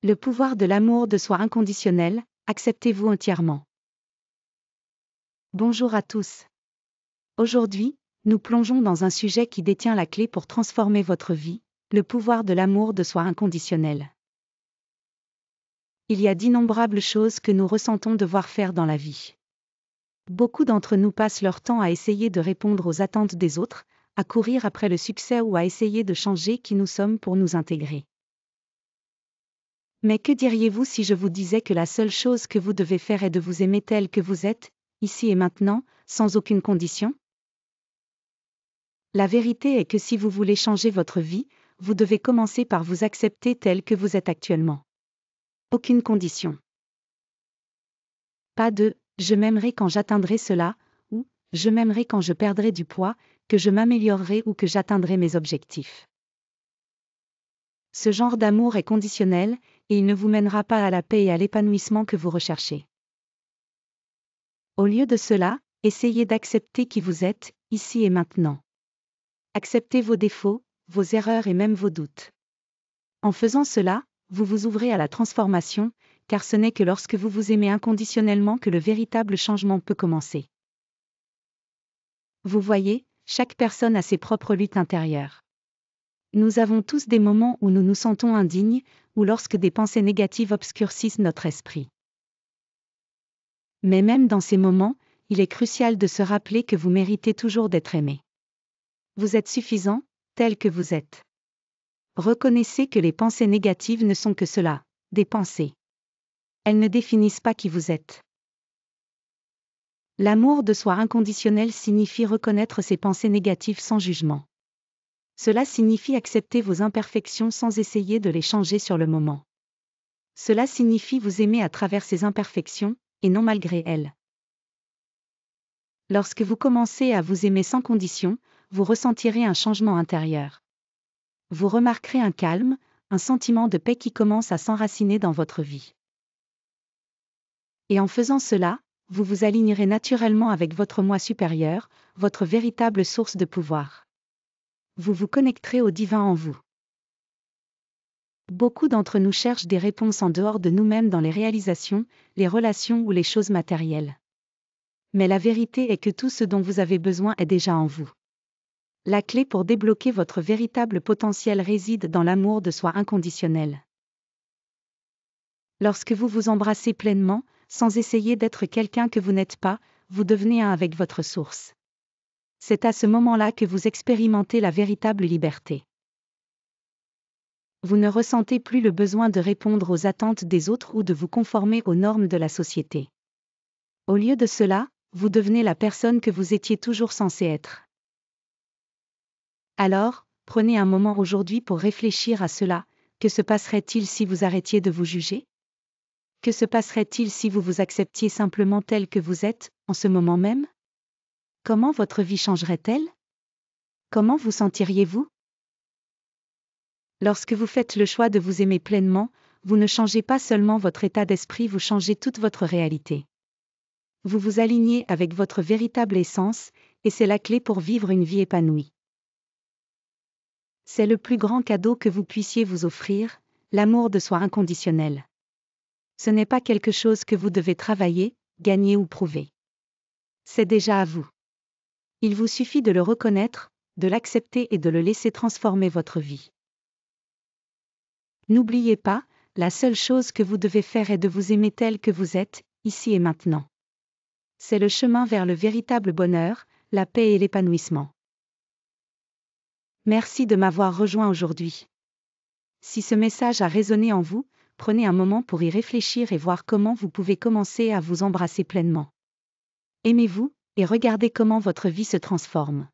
Le pouvoir de l'amour de soi inconditionnel, acceptez-vous entièrement. Bonjour à tous. Aujourd'hui, nous plongeons dans un sujet qui détient la clé pour transformer votre vie, le pouvoir de l'amour de soi inconditionnel. Il y a d'innombrables choses que nous ressentons devoir faire dans la vie. Beaucoup d'entre nous passent leur temps à essayer de répondre aux attentes des autres, à courir après le succès ou à essayer de changer qui nous sommes pour nous intégrer. Mais que diriez-vous si je vous disais que la seule chose que vous devez faire est de vous aimer tel que vous êtes, ici et maintenant, sans aucune condition? La vérité est que si vous voulez changer votre vie, vous devez commencer par vous accepter tel que vous êtes actuellement. Aucune condition. Pas de « je m'aimerai quand j'atteindrai cela » ou « je m'aimerai quand je perdrai du poids, que je m'améliorerai ou que j'atteindrai mes objectifs ». Ce genre d'amour est conditionnel, et il ne vous mènera pas à la paix et à l'épanouissement que vous recherchez. Au lieu de cela, essayez d'accepter qui vous êtes, ici et maintenant. Acceptez vos défauts, vos erreurs et même vos doutes. En faisant cela, vous vous ouvrez à la transformation, car ce n'est que lorsque vous vous aimez inconditionnellement que le véritable changement peut commencer. Vous voyez, chaque personne a ses propres luttes intérieures. Nous avons tous des moments où nous nous sentons indignes, ou lorsque des pensées négatives obscurcissent notre esprit. Mais même dans ces moments, il est crucial de se rappeler que vous méritez toujours d'être aimé. Vous êtes suffisant, tel que vous êtes. Reconnaissez que les pensées négatives ne sont que cela, des pensées. Elles ne définissent pas qui vous êtes. L'amour de soi inconditionnel signifie reconnaître ses pensées négatives sans jugement. Cela signifie accepter vos imperfections sans essayer de les changer sur le moment. Cela signifie vous aimer à travers ces imperfections, et non malgré elles. Lorsque vous commencez à vous aimer sans condition, vous ressentirez un changement intérieur. Vous remarquerez un calme, un sentiment de paix qui commence à s'enraciner dans votre vie. Et en faisant cela, vous vous alignerez naturellement avec votre moi supérieur, votre véritable source de pouvoir. Vous vous connecterez au divin en vous. Beaucoup d'entre nous cherchent des réponses en dehors de nous-mêmes dans les réalisations, les relations ou les choses matérielles. Mais la vérité est que tout ce dont vous avez besoin est déjà en vous. La clé pour débloquer votre véritable potentiel réside dans l'amour de soi inconditionnel. Lorsque vous vous embrassez pleinement, sans essayer d'être quelqu'un que vous n'êtes pas, vous devenez un avec votre source. C'est à ce moment-là que vous expérimentez la véritable liberté. Vous ne ressentez plus le besoin de répondre aux attentes des autres ou de vous conformer aux normes de la société. Au lieu de cela, vous devenez la personne que vous étiez toujours censé être. Alors, prenez un moment aujourd'hui pour réfléchir à cela. Que se passerait-il si vous arrêtiez de vous juger? Que se passerait-il si vous vous acceptiez simplement tel que vous êtes, en ce moment même? Comment votre vie changerait-elle? Comment vous sentiriez-vous? Lorsque vous faites le choix de vous aimer pleinement, vous ne changez pas seulement votre état d'esprit, vous changez toute votre réalité. Vous vous alignez avec votre véritable essence, et c'est la clé pour vivre une vie épanouie. C'est le plus grand cadeau que vous puissiez vous offrir, l'amour de soi inconditionnel. Ce n'est pas quelque chose que vous devez travailler, gagner ou prouver. C'est déjà à vous. Il vous suffit de le reconnaître, de l'accepter et de le laisser transformer votre vie. N'oubliez pas, la seule chose que vous devez faire est de vous aimer tel que vous êtes, ici et maintenant. C'est le chemin vers le véritable bonheur, la paix et l'épanouissement. Merci de m'avoir rejoint aujourd'hui. Si ce message a résonné en vous, prenez un moment pour y réfléchir et voir comment vous pouvez commencer à vous embrasser pleinement. Aimez-vous, et regardez comment votre vie se transforme.